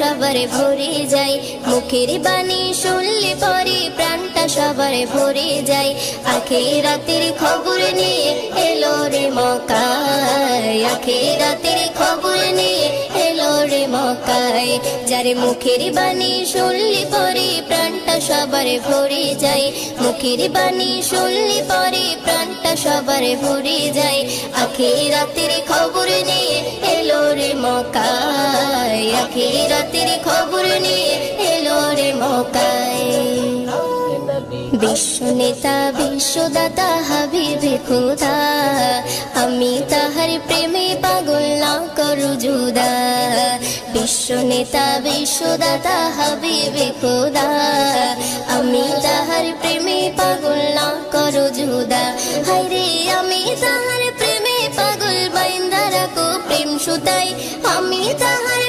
সবার ভরে যায়, মুখের বাণী শুনলে পরে প্রাণটা সবার ভরে যায়। আখিরাতের খবর নিয়ে এলো রে মক্কায়, আখিরাতের খবর নিয়ে এলো রে মক্কায়। যার মুখের বাণী শুনলে পরে প্রাণটা সবার ভরে যায়, মুখের বাণী শুনলে পরে প্রাণটা সবার ভরে যায়। আখিরাতের খবর নিয়ে এলো রে মক্কায়, আখিরাতের খবর নিয়ে এলো রে মক্কায়। বিশ্ব নেতা বিশ্বদাতা হাবিবে খোদা, আমি তাহার প্রেমে পাগল না করু জুদা। বিশ্ব নেতা বিশ্বদাতা হাবিবে খোদা, আমি তাহার প্রেমে পাগল না করু জুদা। হায়রে আমি তাহার প্রেমে পাগল বাইন্দা রাখো প্রেম সুতাই, আমি তাহার